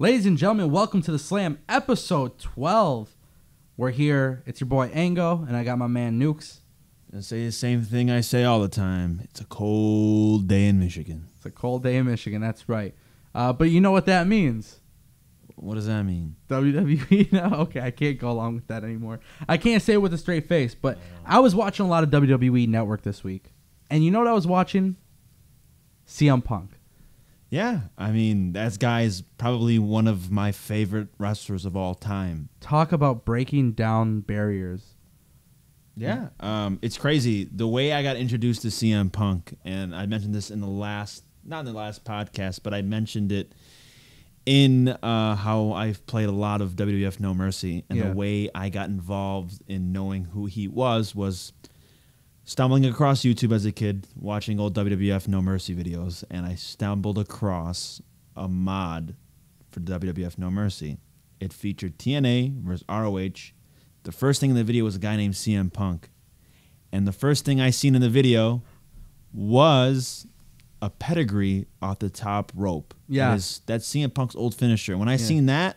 Ladies and gentlemen, welcome to the Slam, episode 12. We're here. It's your boy Ango, and I got my man Nukes. I say the same thing I say all the time. It's a cold day in Michigan. It's a cold day in Michigan, that's right. But you know what that means. What does that mean? WWE? No, okay, I can't go along with that anymore. I can't say it with a straight face, but I was watching a lot of WWE Network this week. And you know what I was watching? CM Punk. Yeah, I mean, that guy's probably one of my favorite wrestlers of all time. Talk about breaking down barriers. Yeah, it's crazy. The way I got introduced to CM Punk, and I mentioned this in the last, not in the last podcast, but I mentioned it in how I've played a lot of WWF No Mercy, and the way I got involved in knowing who he was stumbling across YouTube as a kid, watching old WWF No Mercy videos, and I stumbled across a mod for WWF No Mercy. It featured TNA versus ROH. The first thing in the video was a guy named CM Punk. And the first thing I seen in the video was a pedigree off the top rope. Yeah. That's CM Punk's old finisher. When I seen that,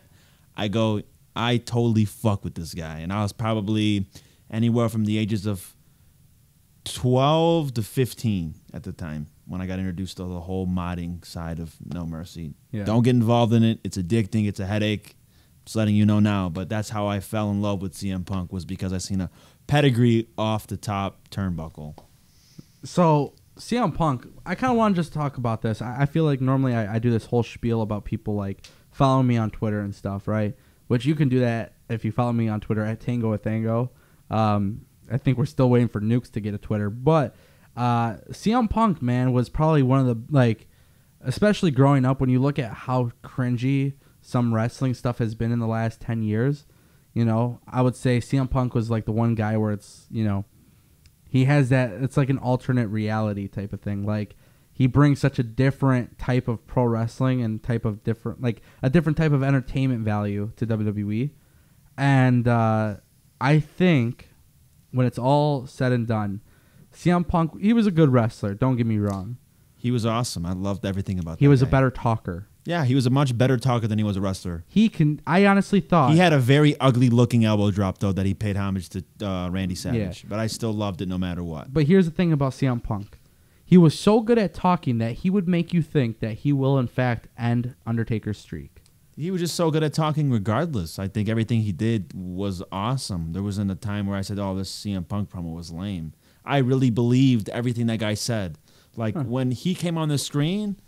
I go, I totally fuck with this guy. And I was probably anywhere from the ages of 12 to 15 at the time when I got introduced to the whole modding side of No Mercy. Yeah. Don't get involved in it. It's addicting. It's a headache. Just letting you know now. But that's how I fell in love with CM Punk, was because I seen a pedigree off the top turnbuckle. So CM Punk, I kind of want to just talk about this. I feel like normally I do this whole spiel about people like following me on Twitter and stuff, right? Which you can do that if you follow me on Twitter at Tango with Ango. I think we're still waiting for Nukes to get a Twitter. But CM Punk, man, was probably one of the, like, especially growing up, when you look at how cringy some wrestling stuff has been in the last 10 years, you know, I would say CM Punk was like the one guy where it's, you know, he has that, it's like an alternate reality type of thing. Like, he brings such a different type of pro wrestling and type of different, like a different type of entertainment value to WWE. And I think when it's all said and done, CM Punk, he was a good wrestler. Don't get me wrong. He was awesome. I loved everything about that. He was a better talker. Yeah, he was a much better talker than he was a wrestler. I honestly thought he had a very ugly looking elbow drop, though, that he paid homage to Randy Savage. Yeah. But I still loved it no matter what. But here's the thing about CM Punk. He was so good at talking that he would make you think that he will, in fact, end Undertaker's streak. He was just so good at talking regardless. I think everything he did was awesome. There wasn't a time where I said, oh, this CM Punk promo was lame. I really believed everything that guy said. Like, when he came on the screen,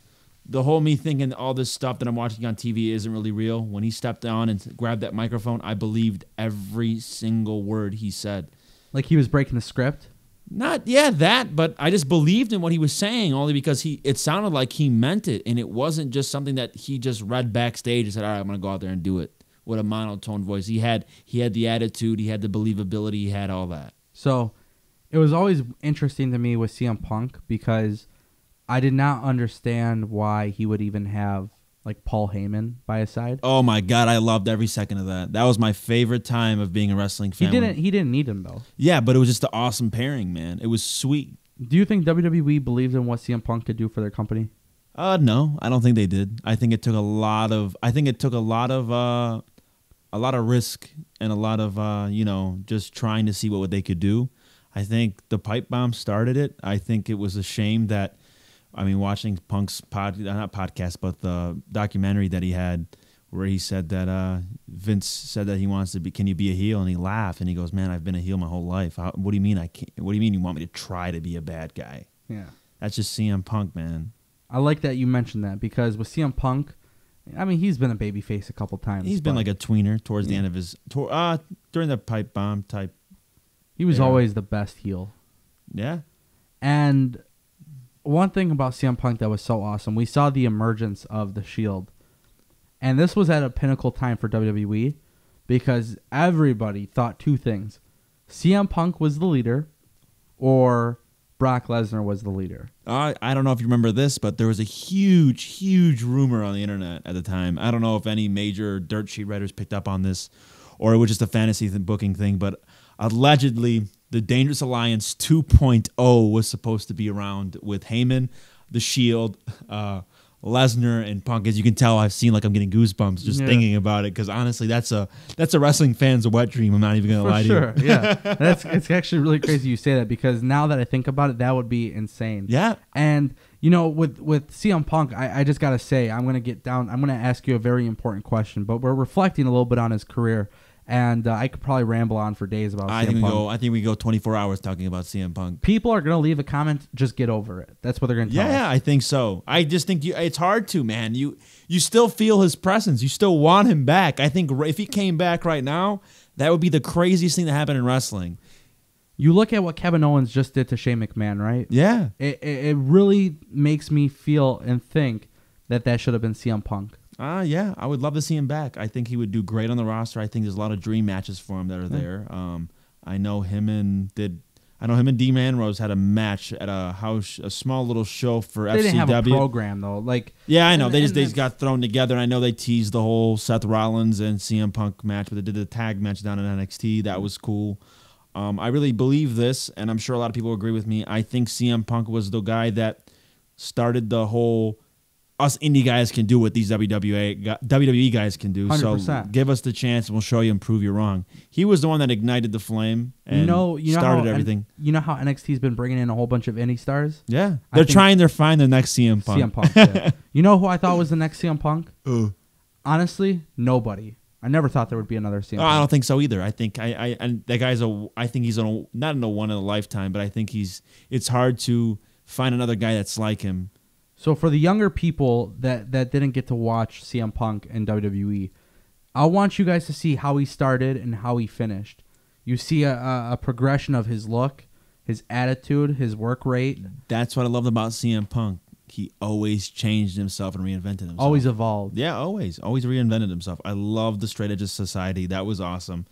the whole me thinking all this stuff that I'm watching on TV isn't really real. When he stepped down and grabbed that microphone, I believed every single word he said. Like he was breaking the script? But I just believed in what he was saying, only because it sounded like he meant it, and it wasn't just something that he just read backstage and said, all right, I'm going to go out there and do it with a monotone voice. He had the attitude, he had the believability, he had all that. So it was always interesting to me with CM Punk because I did not understand why he would even have like Paul Heyman by his side. Oh my God, I loved every second of that. That was my favorite time of being a wrestling fan. He didn't need him though. Yeah, but it was just an awesome pairing, man. It was sweet. Do you think WWE believes in what CM Punk could do for their company? No, I don't think they did. I think it took a lot of risk and a lot of just trying to see what they could do. I think the pipe bomb started it. I think it was a shame that, watching Punk's not podcast, but the documentary that he had, where he said that Vince said that he wants to be, can you be a heel? And he laughed and he goes, man, I've been a heel my whole life. What do you mean I can't? What do you mean you want me to try to be a bad guy? Yeah, that's just CM Punk, man. I like that you mentioned that, because with CM Punk, he's been a babyface a couple times. He's been like a tweener towards the end of his tour, during the pipe bomb type. He was always the best heel. Yeah, and one thing about CM Punk that was so awesome, we saw the emergence of the Shield. And this was at a pinnacle time for WWE because everybody thought two things. CM Punk was the leader or Brock Lesnar was the leader. I don't know if you remember this, but there was a huge rumor on the internet at the time. I don't know if any major dirt sheet writers picked up on this or it was just a fantasy booking thing, but allegedly the Dangerous Alliance 2.0 was supposed to be around with Heyman, the Shield, Lesnar and Punk. As you can tell, I'm getting goosebumps just thinking about it, because honestly, that's a wrestling fan's wet dream. I'm not even gonna lie to you. Yeah, it's actually really crazy you say that, because now that I think about it, that would be insane. Yeah, and with CM Punk, I just gotta say, I'm gonna ask you a very important question, but we're reflecting a little bit on his career. And I could probably ramble on for days about CM Punk. I think we go 24 hours talking about CM Punk. People are going to leave a comment, just get over it. That's what they're going to tell us. Yeah, I think so. I just think it's hard to, man. You still feel his presence. You still want him back. I think if he came back right now, that would be the craziest thing to happen in wrestling. You look at what Kevin Owens just did to Shane McMahon, right? Yeah. It really makes me feel and think that should have been CM Punk. Yeah, I would love to see him back. I think he would do great on the roster. I think there's a lot of dream matches for him that are there. I know him and Dean Ambrose had a match at a small little show for FCW. They didn't have a program though. Yeah, I know. They just got thrown together. I know they teased the whole Seth Rollins and CM Punk match, but they did the tag match down in NXT. That was cool. I really believe this, and I'm sure a lot of people agree with me. I think CM Punk was the guy that started the whole us indie guys can do what these WWE guys can do. 100%. So give us the chance and we'll show you and prove you wrong. He was the one that ignited the flame and started everything. You know how NXT's been bringing in a whole bunch of indie stars? Yeah. They're trying to find the next CM Punk. CM Punk, yeah. You know who I thought was the next CM Punk? Honestly, nobody. I never thought there would be another CM Punk. I don't think so either. I think and that guy's I think he's not in a one in a lifetime, but I think it's hard to find another guy that's like him. So for the younger people that didn't get to watch CM Punk and WWE, I want you guys to see how he started and how he finished. You see a progression of his look, his attitude, his work rate. That's what I loved about CM Punk. He always changed himself and reinvented himself. Always evolved. Yeah, always reinvented himself. I love the Straight Edge Society. That was awesome.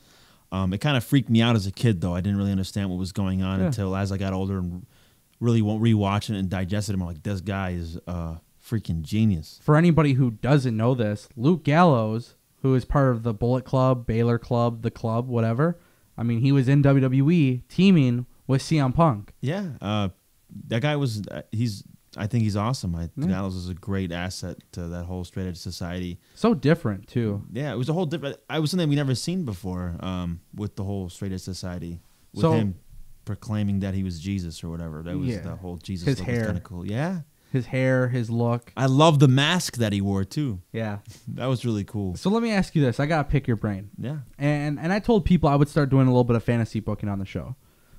It kind of freaked me out as a kid, though. I didn't really understand what was going on until as I got older and really won't rewatch it and digest it. I'm like, this guy is a freaking genius. For anybody who doesn't know this, Luke Gallows, who is part of the Bullet Club, Baylor Club, the Club, whatever. I mean, he was in WWE teaming with CM Punk. Yeah, that guy was. I think he's awesome. Gallows is a great asset to that whole Straight Edge Society. So different too. Yeah, it was a whole different. I was something we never seen before. With the whole Straight Edge Society, with him proclaiming that he was Jesus or whatever. That was the whole Jesus. His look hair, was kind of cool. Yeah, his hair, his look. I love the mask that he wore too. Yeah, that was really cool. So let me ask you this: I gotta pick your brain. Yeah, and I told people I would start doing a little bit of fantasy booking on the show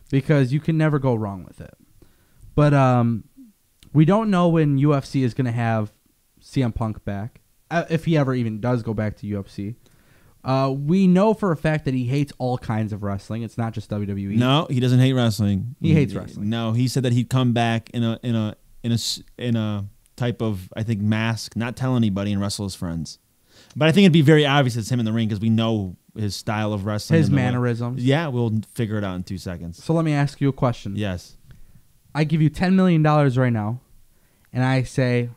because you can never go wrong with it. But we don't know when UFC is gonna have CM Punk back, if he ever even does go back to UFC. We know for a fact that he hates all kinds of wrestling. It's not just WWE. No, he doesn't hate wrestling. He hates wrestling. No, he said that he'd come back in a type of, I think, mask, not tell anybody, and wrestle his friends. But I think it'd be very obvious it's him in the ring because we know his style of wrestling, his mannerisms. Yeah, we'll figure it out in 2 seconds. So let me ask you a question. Yes. I give you $10 million right now, and I say,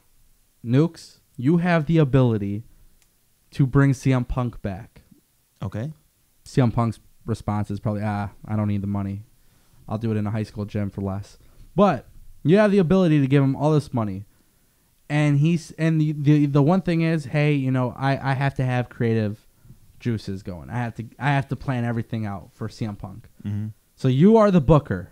Nukes, you have the ability to bring CM Punk back. Okay. CM Punk's response is probably, I don't need the money. I'll do it in a high school gym for less. But you have the ability to give him all this money. And the one thing is, hey, I have to have creative juices going. I have to plan everything out for CM Punk. Mm-hmm. So you are the booker.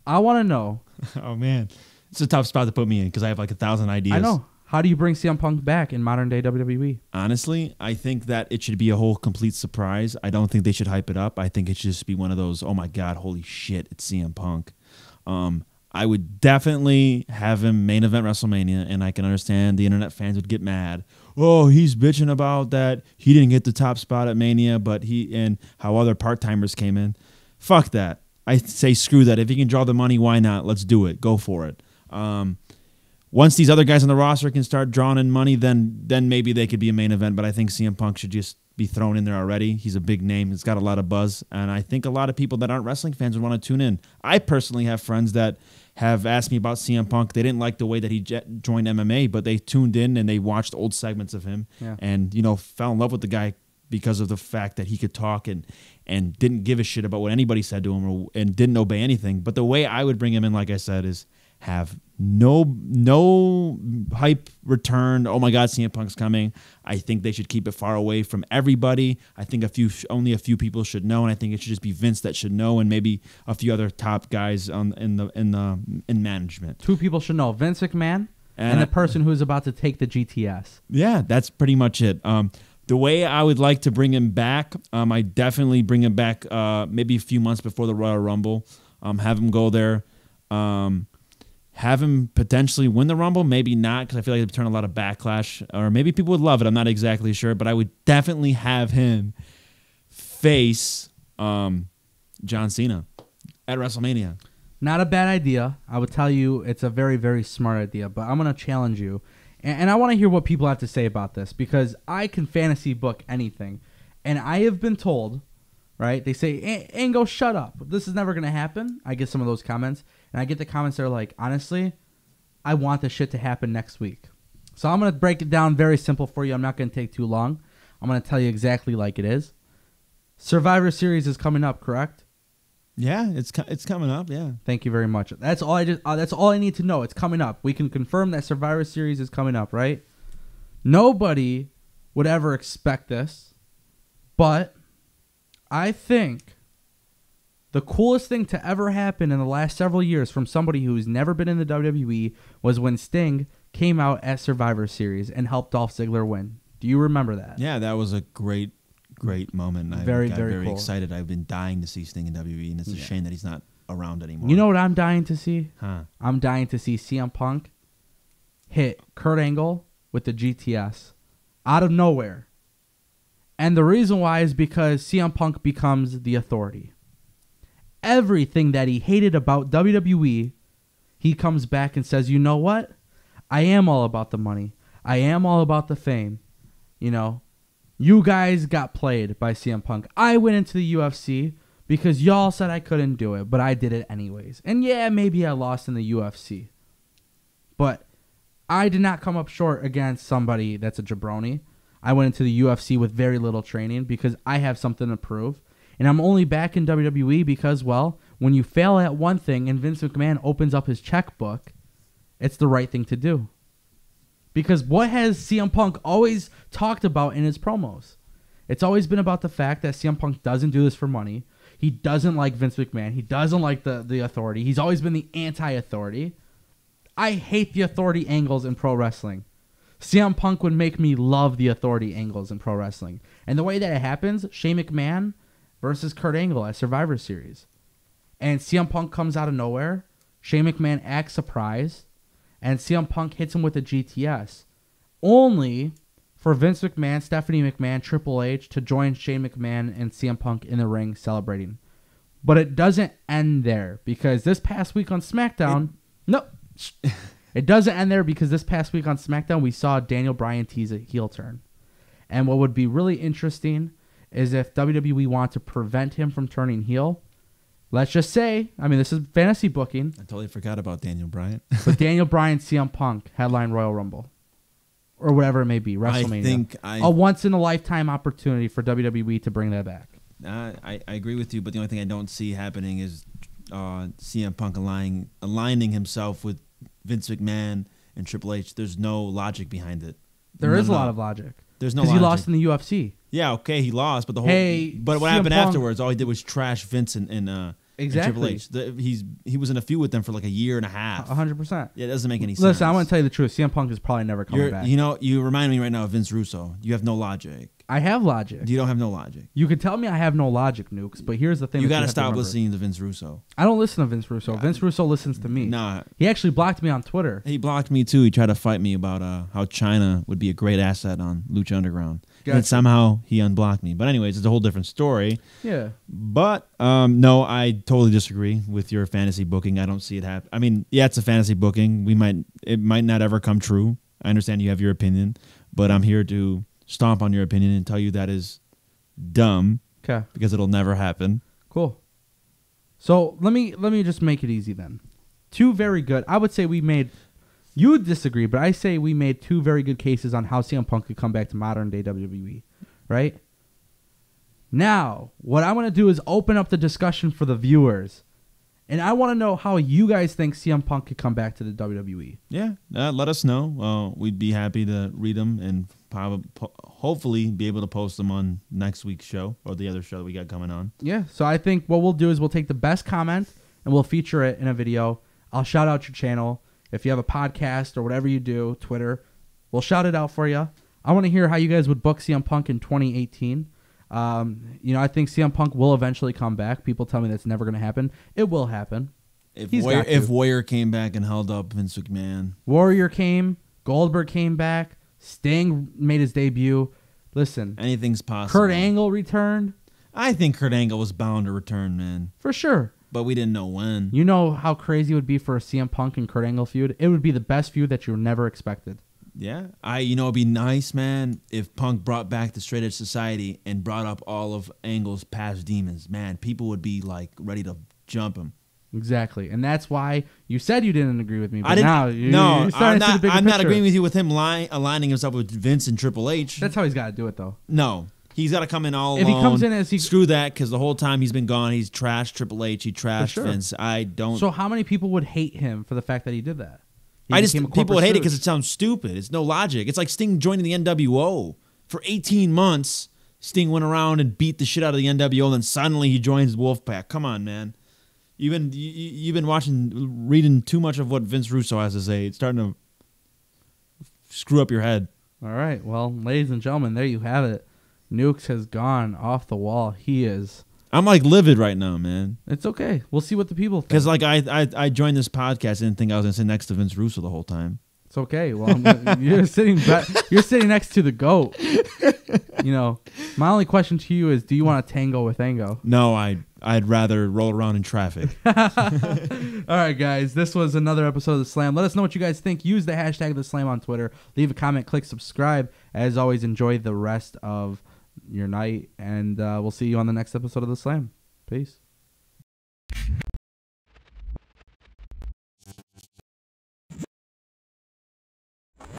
I want to know. Oh man, it's a tough spot to put me in because I have like 1,000 ideas. I know. How do you bring CM Punk back in modern day WWE? Honestly, I think that it should be a whole complete surprise. I don't think they should hype it up. I think it should just be one of those, oh my God, holy shit, it's CM Punk. I would definitely have him main event WrestleMania, and I can understand the internet fans would get mad. Oh, he's bitching about that. He didn't get the top spot at Mania, but and how other part-timers came in. Fuck that. I say screw that. If he can draw the money, why not? Let's do it. Go for it. Once these other guys on the roster can start drawing in money, then maybe they could be a main event. But I think CM Punk should just be thrown in there already. He's a big name. He's got a lot of buzz. And I think a lot of people that aren't wrestling fans would want to tune in. I personally have friends that have asked me about CM Punk. They didn't like the way that he joined MMA, but they tuned in and they watched old segments of him and, fell in love with the guy because of the fact that he could talk and didn't give a shit about what anybody said to him and didn't obey anything. But the way I would bring him in, like I said, is have no hype returned. Oh my God, CM Punk's coming. I think they should keep it far away from everybody. I think only a few people should know, and I think it should just be Vince that should know, and maybe a few other top guys in management. 2 people should know: Vince McMahon and the person who is about to take the GTS. Yeah, that's pretty much it. The way I would like to bring him back, I definitely bring him back maybe a few months before the Royal Rumble. Have him go there. Have him potentially win the Rumble, maybe not, because I feel like it would turn a lot of backlash, or maybe people would love it. I'm not exactly sure, but I would definitely have him face John Cena at WrestleMania. Not a bad idea. I would tell you it's a very, very smart idea, but I'm going to challenge you. And I want to hear what people have to say about this, because I can fantasy book anything. And I have been told, right, they say, Ango, shut up. This is never going to happen. I get some of those comments. And I get the comments that are like, honestly, I want this shit to happen next week. So I'm going to break it down very simple for you. I'm not going to take too long. I'm going to tell you exactly like it is. Survivor Series is coming up, correct? Yeah, it's coming up, yeah. Thank you very much. That's all that's all I need to know. It's coming up. We can confirm that Survivor Series is coming up, right? Nobody would ever expect this, but I think the coolest thing to ever happen in the last several years from somebody who's never been in the WWE was when Sting came out at Survivor Series and helped Dolph Ziggler win. Do you remember that? Yeah, that was a great moment. I got very cool. excited. I've been dying to see Sting in WWE, and it's a shame that he's not around anymore. You know what I'm dying to see? Huh? I'm dying to see CM Punk hit Kurt Angle with the GTS out of nowhere. And the reason why is because CM Punk becomes the Authority. Everything that he hated about WWE, he comes back and says, you know what? I am all about the money. I am all about the fame. You know, you guys got played by CM Punk. I went into the UFC because y'all said I couldn't do it, but I did it anyways. And yeah, maybe I lost in the UFC. But I did not come up short against somebody that's a jabroni. I went into the UFC with very little training because I have something to prove. And I'm only back in WWE because, well, when you fail at one thing and Vince McMahon opens up his checkbook, it's the right thing to do. Because what has CM Punk always talked about in his promos? It's always been about the fact that CM Punk doesn't do this for money. He doesn't like Vince McMahon. He doesn't like the Authority. He's always been the anti-Authority. I hate the Authority angles in pro wrestling. CM Punk would make me love the Authority angles in pro wrestling. And the way that it happens, Shane McMahon versus Kurt Angle at Survivor Series. And CM Punk comes out of nowhere. Shane McMahon acts surprised. And CM Punk hits him with a GTS. Only for Vince McMahon, Stephanie McMahon, Triple H to join Shane McMahon and CM Punk in the ring celebrating. But it doesn't end there. Because this past week on SmackDown... It doesn't end there because this past week on SmackDown, we saw Daniel Bryan tease a heel turn. And what would be really interesting is if WWE want to prevent him from turning heel. Let's just say, I mean, this is fantasy booking. I totally forgot about Daniel Bryan. But Daniel Bryan, CM Punk, headline Royal Rumble. Or whatever it may be, WrestleMania. A once-in-a-lifetime opportunity for WWE to bring that back. I agree with you, but the only thing I don't see happening is CM Punk aligning himself with Vince McMahon and Triple H. There's no logic behind it. There is a lot of logic. There's no logic. Because he lost in the UFC. Yeah, okay, he lost, but the whole. But what CM happened Punk, afterwards? All he did was trash Vince and Triple H. He was in a feud with them for like a year and a half. 100%. Yeah, it doesn't make any sense. Listen, I want to tell you the truth. CM Punk is probably never coming back. You know, you remind me right now of Vince Russo. You have no logic. I have logic. You don't have no logic. You could tell me I have no logic, Nukes, but here's the thing. You got to stop listening to Vince Russo. I don't listen to Vince Russo. Vince Russo listens to me. Nah. He actually blocked me on Twitter. He blocked me too. He tried to fight me about how China would be a great asset on Lucha Underground. Gotcha. And somehow he unblocked me. But anyways, it's a whole different story. Yeah. But no, I totally disagree with your fantasy booking. I don't see it happen. I mean, yeah, it's a fantasy booking. It might not ever come true. I understand you have your opinion, but I'm here to stomp on your opinion and tell you that is dumb. Okay. Because it'll never happen. Cool. So let me just make it easy then. Two very good. I would say we made. You would disagree, but I say we made two very good cases on how CM Punk could come back to modern day WWE. Right? Now, what I want to do is open up the discussion for the viewers. And I want to know how you guys think CM Punk could come back to the WWE. Yeah, let us know. We'd be happy to read them and hopefully be able to post them on next week's show or the other show that we got coming on. Yeah, so I think what we'll do is we'll take the best comment and we'll feature it in a video. I'll shout out your channel. If you have a podcast or whatever you do, Twitter, we'll shout it out for you. I want to hear how you guys would book CM Punk in 2018. I think CM Punk will eventually come back. People tell me that's never going to happen. It will happen. If Warrior came back and held up Vince McMahon. Warrior came. Goldberg came back. Sting made his debut. Listen. Anything's possible. Kurt Angle returned. I think Kurt Angle was bound to return, man. For sure. But we didn't know when. You know how crazy it would be for a CM Punk and Kurt Angle feud? It would be the best feud that you never expected. Yeah. It'd be nice, man, if Punk brought back the Straight Edge Society and brought up all of Angle's past demons. Man, people would be, ready to jump him. Exactly. And that's why you said you didn't agree with me. But I'm not agreeing with you with him aligning himself with Vince and Triple H. That's how he's got to do it, though. No. He's got to come in all if alone. He comes in as screw that, because the whole time he's been gone, he's trashed Triple H, he trashed Vince. So how many people would hate him for the fact that he did that? People would hate it because it sounds stupid. It's no logic. It's like Sting joining the NWO. For 18 months, Sting went around and beat the shit out of the NWO, and then suddenly he joins Wolfpack. Come on, man. You've been reading too much of what Vince Russo has to say. It's starting to screw up your head. All right. Well, ladies and gentlemen, there you have it. Nukes has gone off the wall. He is. I'm livid right now, man. It's okay. We'll see what the people think. Because I joined this podcast and didn't think I was going to sit next to Vince Russo the whole time. It's okay. Well, you're sitting next to the GOAT. My only question to you is, do you want to tango with Ango? No, I'd rather roll around in traffic. All right, guys. This was another episode of The Slam. Let us know what you guys think. Use the hashtag The Slam on Twitter. Leave a comment. Click subscribe. As always, enjoy the rest of your night, and we'll see you on the next episode of The Slam. Peace.